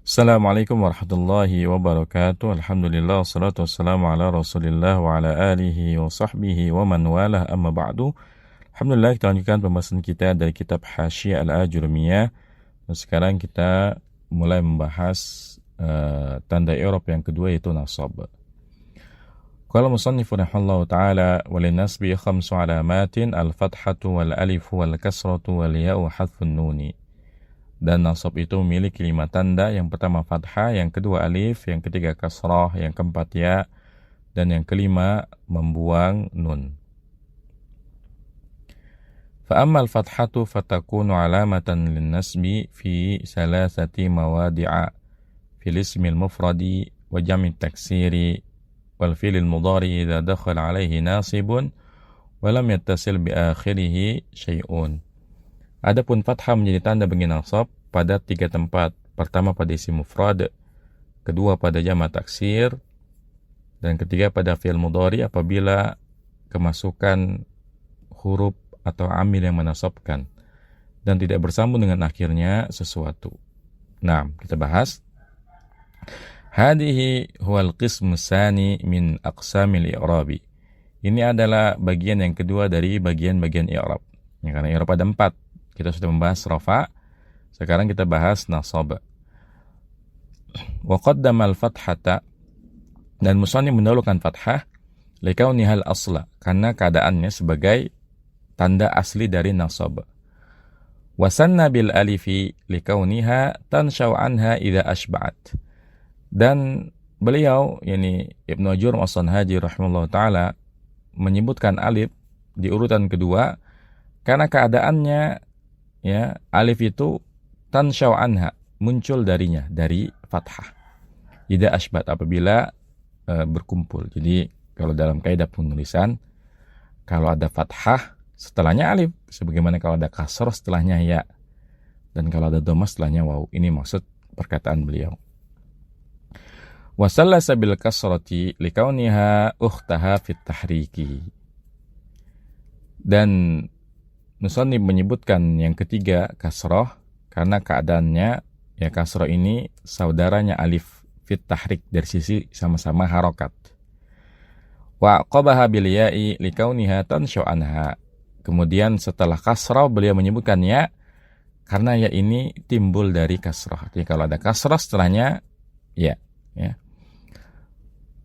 Assalamualaikum warahmatullahi wabarakatuh. Alhamdulillah, wassalatu wassalamu ala rasulillah wa ala alihi wa sahbihi wa man walah, amma ba'du. Alhamdulillah, kita lanjutkan pembahasan kita dari kitab Hasyiah Al-Ajurumiyah. Dan sekarang kita mulai membahas tanda i'rab yang kedua, yaitu nasab. Qala musannifu rahimahullahu ta'ala, walinasbi khamsu alamatin al-fathatu wal-alifu wal-kasratu wal-ya'u hadfun nuni. Dan nasab itu memiliki 5 tanda. Yang pertama fathah, yang kedua alif, yang ketiga kasrah, yang keempat ya, dan yang kelima membuang nun. Fa'amma al-fathatu fatakunu alamatan lin-nasbi fi salasati mawadi'a fil ismil mufradi wa jam'i taksiri wal fi'lil mudhari idza dakhala alaihi nasibun wa lam yattasil bi akhirih syai'un. Adapun fathah menjadi tanda bagi nasab pada 3 tempat. Pertama pada isim mufrad, kedua pada jamak taksir, dan ketiga pada fi'il mudhari apabila kemasukan huruf atau amil yang menasabkan dan tidak bersambung dengan akhirnya sesuatu. Nah, kita bahas. Hadihi huwal qismu tsani min aqsamil i'rabi. Ini adalah bagian yang kedua dari bagian-bagian i'rab. Ya, karena i'rab ada 4. Kita sudah membahas rafa, sekarang kita bahas nasab. Wa qaddama al-fathata, dan musannif mendahulukan fathah likaunihal asla, karena keadaannya sebagai tanda asli dari nasab. Wa sanna bil alifi likauniha tanshau anha idza ashba'at. Dan beliau, yakni Ibnu Ajurrum As-Sanhaji rahimahullah taala, menyebutkan alif di urutan kedua karena keadaannya, ya, alif itu tanshau anha, muncul darinya, dari fathah. Idza asbat, apabila berkumpul. Jadi kalau dalam kaidah penulisan, kalau ada fathah setelahnya alif, sebagaimana kalau ada kasrah setelahnya ya, dan kalau ada dhammah setelahnya waw. Ini maksud perkataan beliau. Wa sallasa bil kasrati likauniha ukhtaha fit tahriki. Dan musannif menyebutkan yang ketiga kasrah karena keadaannya, ya, kasrah ini saudaranya alif fit tahrik, dari sisi sama-sama harokat. Wa qabaha bil ya'i likauniha tanshu anha. Kemudian setelah kasrah beliau menyebutkan ya karena ya ini timbul dari kasrah. Jadi kalau ada kasrah setelahnya ya.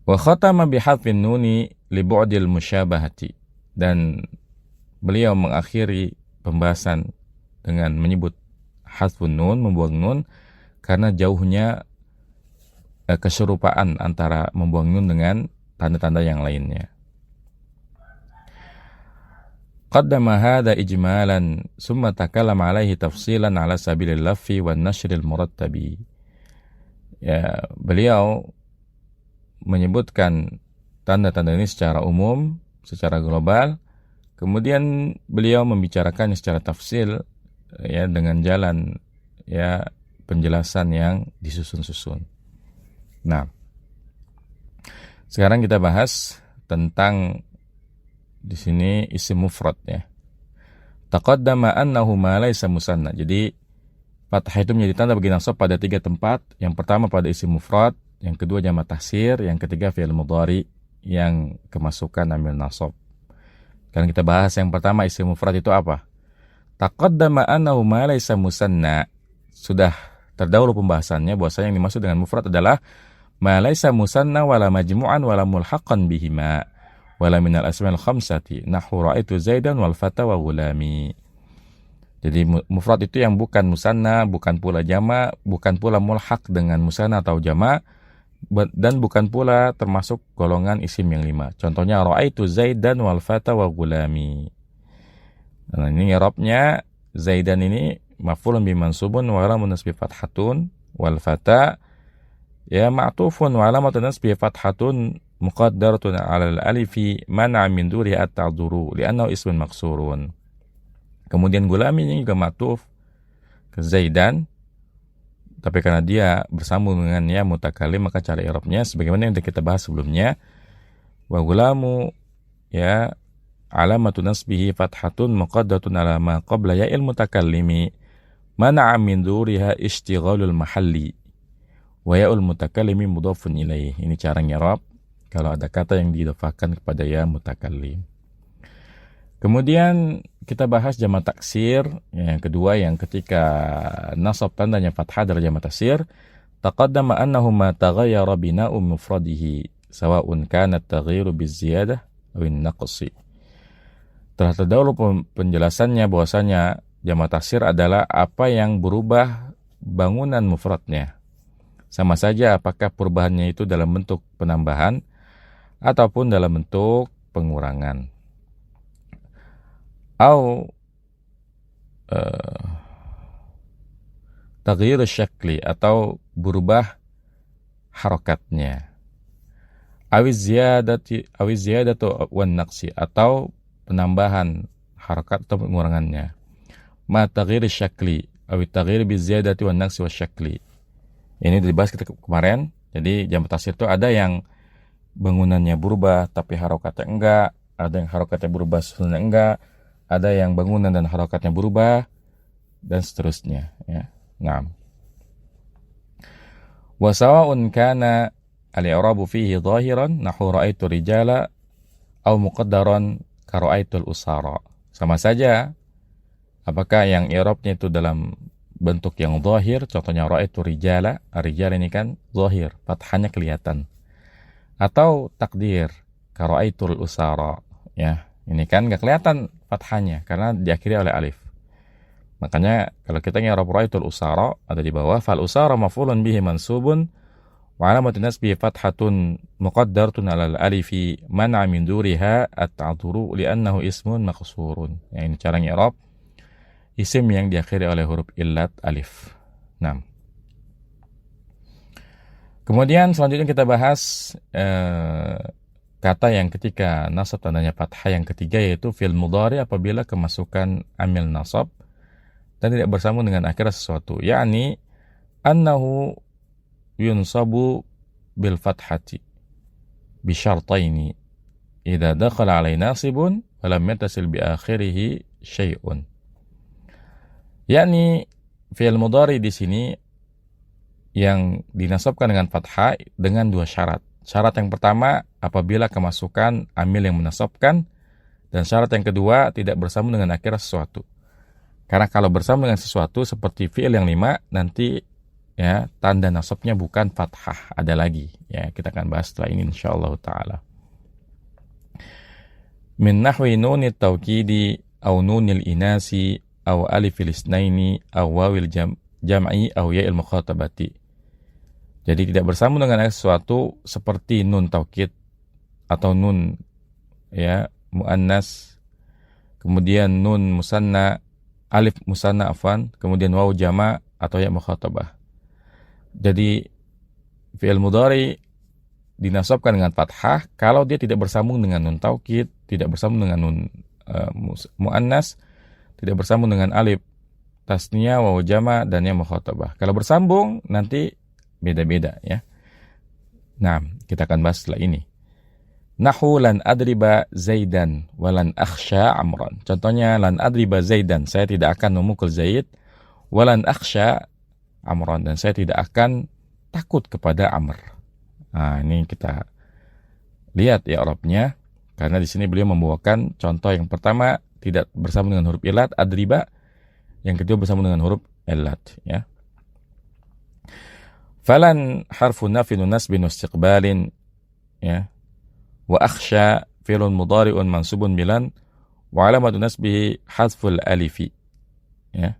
Wa khatama bi hadfin nuni li bu'dil musyabahati. Dan beliau mengakhiri pembahasan dengan menyebut hadfun nun, membuang nun, karena jauhnya keserupaan antara membuang nun dengan tanda-tanda yang lainnya. Qaddama hadha ijmalan summa takallama alaihi tafsilan ala sabilil laffi wan nashril murattabi. Ya, beliau menyebutkan tanda-tanda ini secara umum, secara global. Kemudian beliau membicarakannya secara tafsil, ya, dengan jalan, ya, penjelasan yang disusun-susun. Nah, sekarang kita bahas tentang di sini isim mufrad, ya. Taqaddama annahu ma laysa musanna. Jadi fathah itu menjadi tanda bagi nasab pada 3 tempat. Yang pertama pada isim mufrad, yang kedua jamak taksir, yang ketiga fi'il mudhari yang kemasukan amil nasab. Sekarang kita bahas yang pertama, isim mufrad itu apa? Taqaddama annahu ma laysa musanna. Sudah terdahulu pembahasannya bahwasanya yang dimaksud dengan mufrad adalah ma laysa musanna wala majmu'an wala mulhaqan bihima wala minal asma'il khamsati nahwu ra'aitu zaidan wal fata wa gulami. Jadi mufrad itu yang bukan musanna, bukan pula jama, bukan pula mulhaq dengan musanna atau jama, dan bukan pula termasuk golongan isim yang 5. Contohnya ra'aitu zaidan wal fata wa gulami. Nah, ini i'rabnya zaidan ini maf'ulun bi mansubun wa alamatun nasbi fathatun, wal fata ya ma'tufun wa alamatun nasbi fathatun muqaddaratun 'ala al-alifi man'a min duri at-ta'dhuru li'annahu ismun maksurun. Kemudian gulami ini juga ma'tuf ke zaidan, tapi karena dia bersambung dengan ya mutakalim, maka cara i'rabnya sebagaimana yang kita bahas sebelumnya. Wa gulamu ya alamatu nasbihi fathatun muqaddatun ala ma qabla ya'il mutakallimi mana'a min dhuriha ishtighalul mahalli wa ya'ul mutakallimi mudhafun ilaih. Ini cara ngerab kalau ada kata yang diidhafahkan kepada ya mutakallim. Kemudian kita bahas jamak taksir. Yang kedua, yang ketika nasab tandanya fathah adalah jamak taksir. Taqaddama annahu ma taghayyara bina'u mufradihi sawa'un kana at-taghyiru biziyadah aw an-naqsi. Telah terdahulu penjelasannya bahwasanya jamak taksir adalah apa yang berubah bangunan mufradnya. Sama saja apakah perubahannya itu dalam bentuk penambahan ataupun dalam bentuk pengurangan. Atau taghyir syakli atau berubah harokatnya. Awiz ziyadatu wan naqsi atau penambahan harokat atau pengurangannya. Ma taghyir syakli awit taghyir bi ziyadati wan naqsi wasyakli. Ini dibahas kita kemarin. Jadi jamak taksir itu ada yang bangunannya berubah tapi harokatnya enggak, ada yang harokatnya berubah susunannya enggak, ada yang bangunan dan harokatnya berubah, dan seterusnya. Ya. Nah, wa sawa'un kana al-i'rabu fihi zahiran nahu ra'aitu rijala aw muqaddaran ka ra'aitul usara. Sama saja apakah yang i'rabnya itu dalam bentuk yang zahir, contohnya ra'aitu rijala, rijal ini kan zahir, fathahnya kelihatan. Atau takdir ka ra'aitul usara, ya. Ini kan nggak kelihatan fathahnya karena diakhiri oleh alif. Makanya kalau kita ngerap ra'aitul usara ada di bawah, fal usara maf'ulun bihi mansubun wa alamatun nasbihi fathatun muqaddaratun 'alal alifi man'a min duriha at-ta'dhuru li'annahu ismun maqsurun. Ya, ini cara ngerap isim yang diakhiri oleh huruf illat alif. Nah. Kemudian selanjutnya kita bahas kata yang ketika nasab tandanya fathah yang ketiga, yaitu fi'il mudhari apabila kemasukan amil nasab dan tidak bersambung dengan akhir sesuatu, yakni annahu yunsabu bil fathati bi syartaini idza dakhala alai nasibun wa lam yattasil bi akhirih syai'un. Yakni fi'il mudhari di sini yang dinasabkan dengan fathah dengan dua syarat. Syarat yang pertama apabila kemasukan amil yang menasabkan, dan syarat yang kedua tidak bersambung dengan akhir sesuatu. Karena kalau bersambung dengan sesuatu seperti fi'il yang 5 nanti ya tanda nasabnya bukan fathah, ada lagi. Ya, kita akan bahas setelah ini insyaallah taala. Min nahwi nunit tawkidi aw nunil inasi aw alifil isnaini aw wawil jam'i aw ya'il mukhatabati. Jadi tidak bersambung dengan sesuatu seperti nun taukid atau nun ya muannas, kemudian nun musanna, alif musanna afwan, kemudian waw jama atau ya mukhatabah. Jadi fi'il mudhari dinasabkan dengan fathah kalau dia tidak bersambung dengan nun taukid, tidak bersambung dengan nun muannas, tidak bersambung dengan alif tasniyah, waw jama dan ya mukhatabah. Kalau bersambung nanti beda-beda ya. Nah, kita akan bahas setelah ini. Nahu lan adriba Zaidan walan akhsha Amran. Contohnya lan adriba Zaidan, saya tidak akan memukul Zaid, walan akhsha Amran, dan saya tidak akan takut kepada Amr. Nah, ini kita lihat ya Arabnya, karena di sini beliau membawakan contoh yang pertama tidak bersambung dengan huruf illat adriba, yang kedua bersambung dengan huruf illat ya. Falan harfu nafin nasbin istiqbalin ya. Wa akhsha fi'lun mudhari'un mansubun bilan wa alamatu nasbihi hadful alifi ya.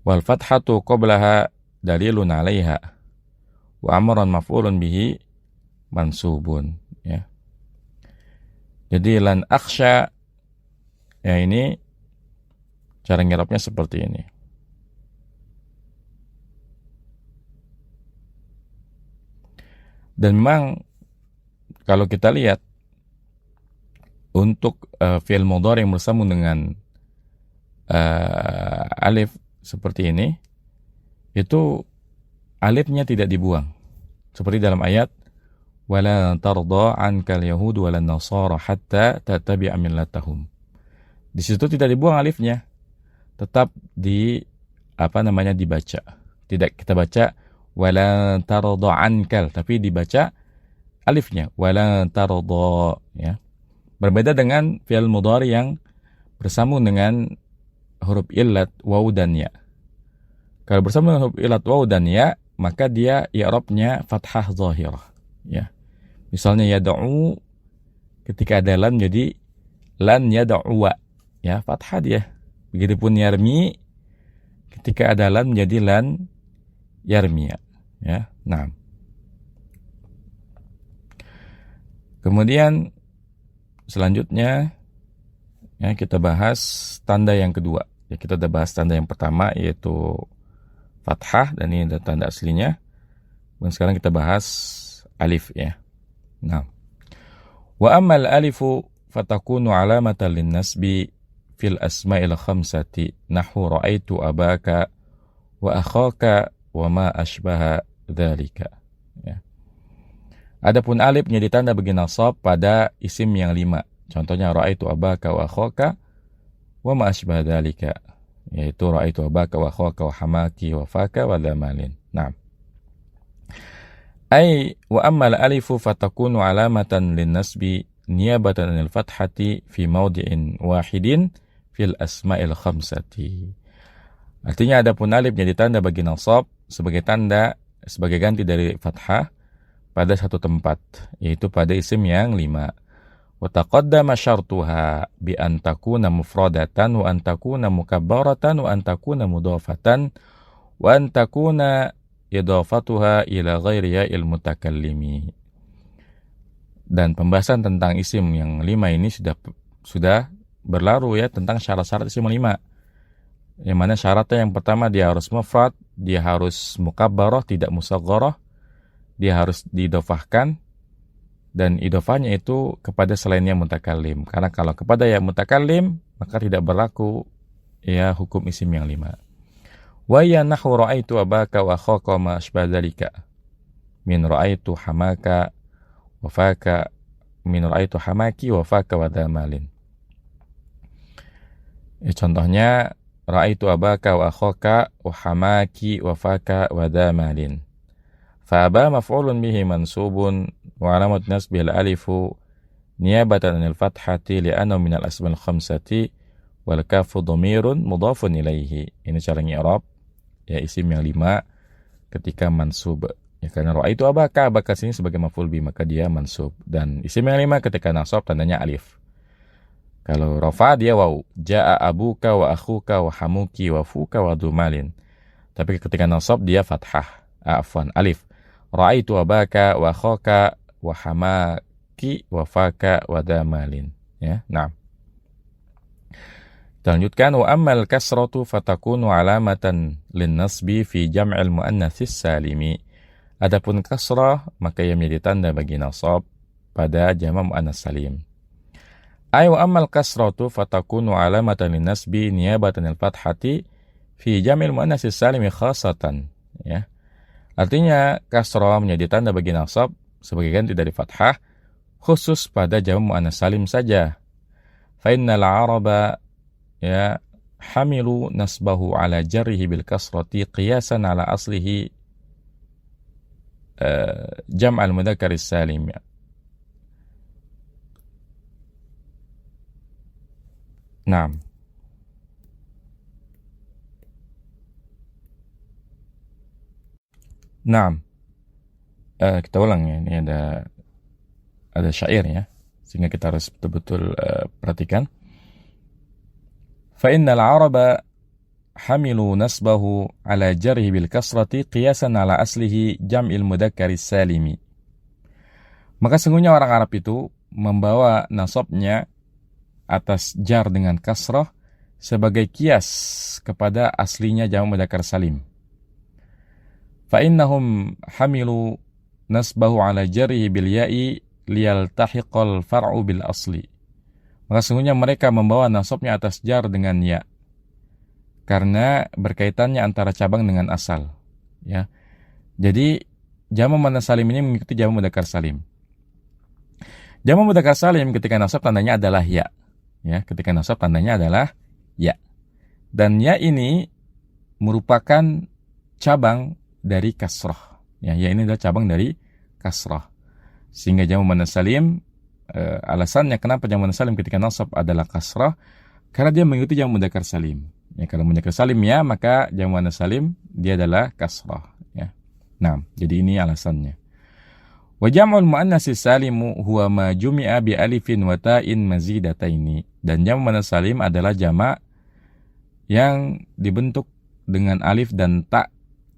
Wal fathatu qablaha dalilun 'alaiha wa amran maf'ulun bihi mansubun ya. Jadi lan akhsha ya, ini cara ngerapnya seperti ini. Dan memang kalau kita lihat untuk fi'il mudhari yang bersambung dengan alif seperti ini, itu alifnya tidak dibuang. Seperti dalam ayat wala tarda ankal yahud wala nasara hatta tattabi'a millatahum. Di situ tidak dibuang alifnya, tetap di dibaca. Tidak kita baca wala tarda ankal, tapi dibaca alifnya wala tarda, ya. Berbeda dengan fi'il mudhari yang bersambung dengan huruf illat waw dan ya. Kalau bersambung dengan huruf illat waw dan ya, maka dia i'rabnya fathah zahirah, ya. Misalnya yad'u, ketika ada lam jadi lan yad'uwa, ya, fathah dia. Begitupun yarmi, ketika ada lam jadi lan yarmiya, ya. Nah, kemudian selanjutnya, ya, kita bahas tanda yang kedua. Ya, kita sudah bahas tanda yang pertama yaitu fathah, dan ini ada tanda aslinya. Dan sekarang kita bahas alif, ya. Nah, wa ammal alifu fatakunu alamatan linnasbi fil asma'il khamsati nahwu ra'aitu abaka wa akhaka wa ma ashbaha dzalika, ya. Adapun alif menjadi tanda bagi nasab pada isim yang 5. Contohnya ra'aitu abaka wa akhaka wa ma ashbaha dzalika, yaitu ra'aitu abaka wa akhaka wa hamaki wa faka wa dhamalin. Nah, ay wa ammal alifu fatakunu alamatan linnasbi niyabatan anil fathati fi mawdi'in wahidin fil asma'il khamsati. Artinya adapun alif menjadi tanda bagi nasab sebagai ganti dari fathah pada satu tempat, yaitu pada isim yang 5. Wa taqaddama syartuha bi an takuna mufradatan wa an takuna mukabbaratan wa an takuna mudhafatan wa an takuna idhafatuha ila ghairi ya'il mutakallimi. Dan pembahasan tentang isim yang 5 ini sudah berlalu, ya, tentang syarat-syarat isim 5. Yang mana syaratnya yang pertama dia harus mufrad, dia harus mukabbarah, tidak musagharah, dia harus diidhafahkan, dan idhafahnya itu kepada selainnya mutakallim. Karena kalau kepada ya mutakallim, maka tidak berlaku, ya, hukum isim yang 5. Wa ya nahwu ra'aitu abaka wa akhaka ma asbah dzalika min ra'aitu hamaka wa faka min ra'aitu hamaki wa faka wa dhamalin. Contohnya ra'aitu abaka wa akhaka wa hamaki wa faka wa dhamalin. Fa aba maf'ulun bihi mansubun wa alamat nasbihi al-alifu niyabatan anil fathati li'annahu min al-asma'il khamsati wal kafu dhamirun mudhafun ilaihi. Ini cara i'rab, ya, isim yang 5 ketika mansub. Ya, karena ra'aitu abaka sini sebagai maf'ul bi, maka dia mansub. Dan isim yang 5 ketika nasab tandanya alif. Kalau rafa dia waw. Ja'a abuka wa akhuka wa hamuki wa fuka wa dhumalin. Tapi ketika nasab dia fathah. Alif. Ra'aitu abaka wa akhaka wa hamaki wa faka wa dhamalin. Ya, nah. Kita lanjutkan, wa ammal kasratu fatakunu alamatan linnasbi fi jam'il muannatsis salimi. Adapun kasrah maka ia menjadi tanda bagi nasab pada jama' muannas salim. Ay wa ammal kasratu fatakunu alamatan linnasbi niyabatan al-fathati fi jam'il muannatsis salimi khassatan, ya. Artinya kasrah menjadi tanda bagi nasab sebagai ganti dari fathah khusus pada jama' muannas salim saja. Fa innal araba, ya, hamilu nasbahu ala jarrihi bil kasrati qiyasan ala aslihi jam'al mudzakkar salim. Naam. Naam. Kita ulang, ya. Ini ada syair, ya, sehingga kita harus betul-betul perhatikan. فإن العرب حملوا نصبه على جره بالكسرة قياسا على أصله جمع المذكر السالم. Maka sesungguhnya orang Arab itu membawa nasabnya atas jar dengan kasrah sebagai kias kepada aslinya jamak mudzakkar salim. فإنهم حملوا نصبه على جره بالياء ليلتحق الفرع بالأصل. Maka sesungguhnya mereka membawa nasabnya atas jar dengan ya, karena berkaitannya antara cabang dengan asal, ya. Jadi jamak muannas salim ini mengikuti jamak mudzakkar salim. Jamak mudzakkar salim ketika nasab tandanya adalah ya, ya. Ketika nasab tandanya adalah ya. Dan ya ini merupakan cabang dari kasrah. Ya ini adalah cabang dari kasrah. Sehingga jamu muannas salim, alasannya kenapa jamu muannas salim ketika nasab adalah kasrah, karena dia mengikuti jamu mudzakkar salim. Ya, kalau mudzakkar salim ya, maka jamu muannas salim dia adalah kasrah. Ya. Nah, jadi ini alasannya. Wa jam'ul muannats salimu huwa ma jumi'a bi alifin wa ta'in mazidataini. Dan jamu muannas salim adalah jamak yang dibentuk dengan alif dan ta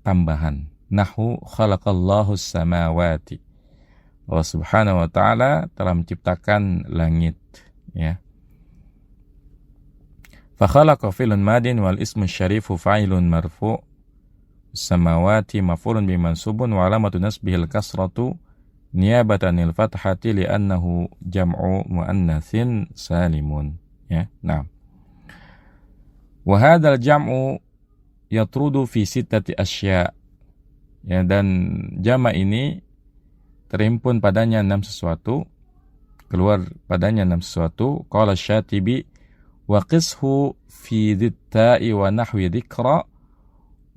tambahan. Nahu khalaqallahu samawati. Allah Subhanahu wa taala telah menciptakan langit, ya. Fa khalaqa fi'lun madin wal ismu syarifu fa'ilun marfu' samawati maf'ulun bi mansubun wa alamatu nasbihil kasratu niyabatan lil fathati li'annahu jam'u muannatsin salimun, ya. Nah. Wa hadzal jam'u yatrudu fi sittati asya'. Ya, dan jama ini terhimpun padanya 6 sesuatu, keluar padanya 6 sesuatu. Qala Syatibi wa qishu fi dhitta'i wa nahwi dhikra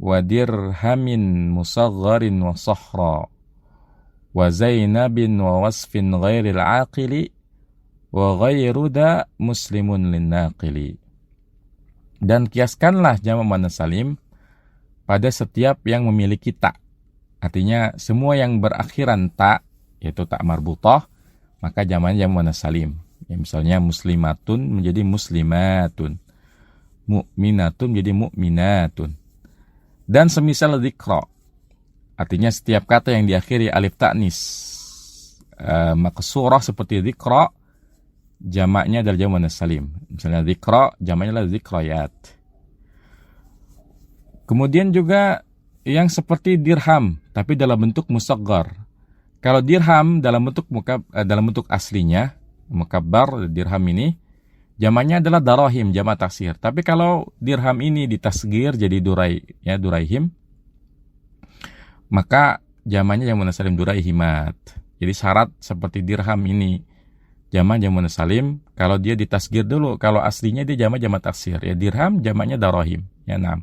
wa dirhamin musagharin wa sahra wa zainabin wa wasfin ghairil aqili wa ghairu da muslimun linnaqili. Dan kiaskanlah jama muannas salim pada setiap yang memiliki ta. Artinya semua yang berakhiran ta, yaitu ta marbutah, maka jamaknya jamu muannas salim. Ya, misalnya muslimatun menjadi muslimatun, mu'minatun menjadi mu'minatun. Dan semisal dzikra, artinya setiap kata yang diakhiri alif ta'nis maqsurah seperti dzikra, jamaknya adalah jamu muannas salim. Misalnya dzikra, jamaknya adalah dzikrayat. Kemudian juga yang seperti dirham, tapi dalam bentuk musaggar. Kalau dirham dalam bentuk aslinya, mukabbar, dirham ini, jamaknya adalah darahim, jamak taksir. Tapi kalau dirham ini ditasgir jadi duraihim, maka jamaknya jamu muannas salim duraihimat. Jadi syarat seperti dirham ini, jamak jamu muannas salim, kalau dia ditasgir dulu, kalau aslinya dia jamak taksir. Ya dirham, jamaknya darahim. Ya, nah.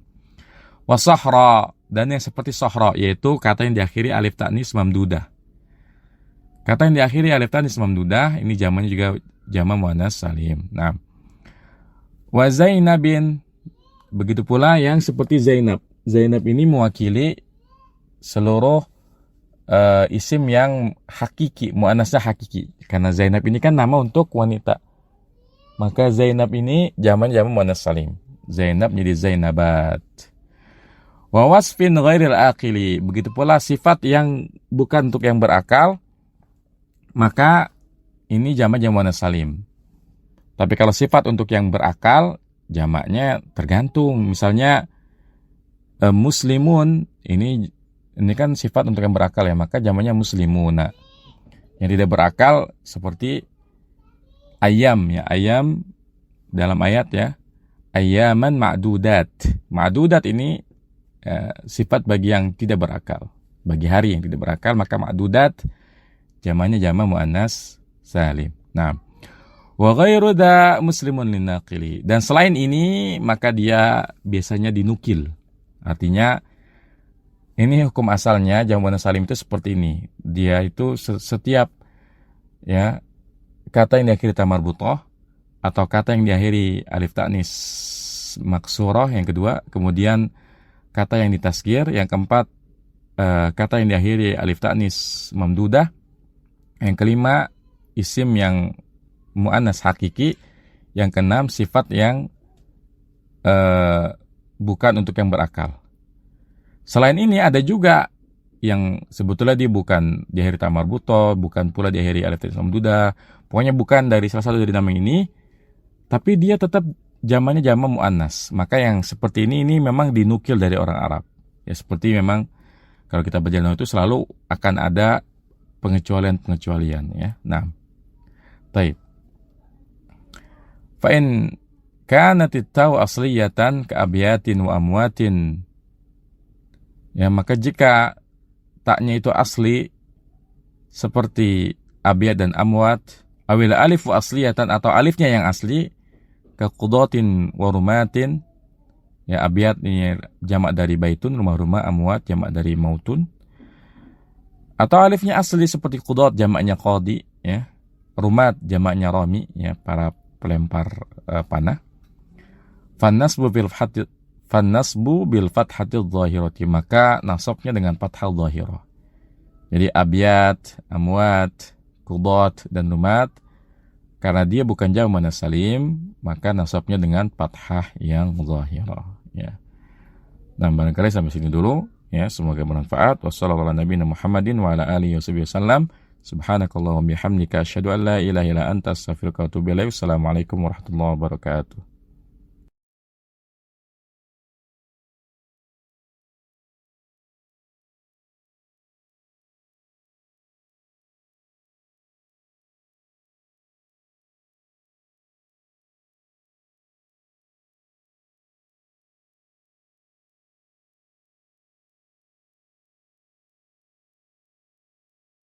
Wasahra, dan yang seperti sahra, yaitu kata yang diakhiri alif ta'nis mamdudah. Kata yang diakhiri alif ta'nis mamdudah, ini jamaknya juga jamak muannas salim. Nah, wa Zainabin, begitu pula yang seperti Zainab. Zainab ini mewakili seluruh isim yang hakiki, muannasnya hakiki. Karena Zainab ini kan nama untuk wanita. Maka Zainab ini jamak muannas salim. Zainab menjadi Zainabat. Wa wasfin ghairil aqili, begitu pula sifat yang bukan untuk yang berakal, maka ini jamak muannas salim. Tapi kalau sifat untuk yang berakal, jamaknya tergantung. Misalnya muslimun, ini kan sifat untuk yang berakal ya, maka jamaknya muslimuna. Yang tidak berakal seperti ayam ya, ayam dalam ayat ya, ayaman ma'dudat. Ma'dudat ini sifat bagi yang tidak berakal. Bagi hari yang tidak berakal, maka ma'dudat jamaknya jamak muannas salim. Nah, wa ghairu da muslimun linnaqili. Dan selain ini, maka dia biasanya dinukil. Artinya ini hukum asalnya jamak muannas salim itu seperti ini. Dia itu setiap ya kata yang diakhiri ta marbutah atau kata yang diakhiri alif ta'nis maksurah yang kedua, kemudian kata yang ditasgir, yang keempat kata yang diakhiri alif ta'nis mamdudah, yang kelima isim yang muannas hakiki, yang keenam sifat yang bukan untuk yang berakal. Selain ini ada juga yang sebetulnya dia bukan diakhiri ta marbutah, bukan pula diakhiri alif ta'nis mamdudah, pokoknya bukan dari salah satu dari nama ini, tapi dia tetap jamaknya jamak muannas. Maka yang seperti ini memang dinukil dari orang Arab. Ya seperti memang kalau kita belajar itu selalu akan ada pengecualian-pengecualian ya. Nah. Baik. Fa in kanat at-taw asliyatan ka abyatin wa amwatin. Ya maka jika taknya itu asli seperti abyad dan amwat, awil alifu asliyatan atau alifnya yang asli, ke qudatin wa rumatin, Ya, abyad ini jamak dari baitun, rumah-rumah, amwat jamak dari mautun. Atau alifnya asli seperti qudot, jamaknya qadi, ya. Rumat jamaknya rami, ya, para pelempar panah. Fannasbu bil fathati dhahirati, maka nasabnya dengan fathah dhahirah. Jadi abyad, amwat, qudot dan rumat, karena dia bukan jamak muannas salim, maka nasabnya dengan fathah yang dhahirah, ya. Nah, barangkali sampai sini dulu, ya. Semoga bermanfaat. Wassallallahu ala nabiyina Muhammadin wa ala alihi wasallam. Subhanakallahumma bihamdika asyhadu an la ilaha illa anta astaghfiruka wa atubu ilaik. Wassalamualaikum warahmatullahi wabarakatuh.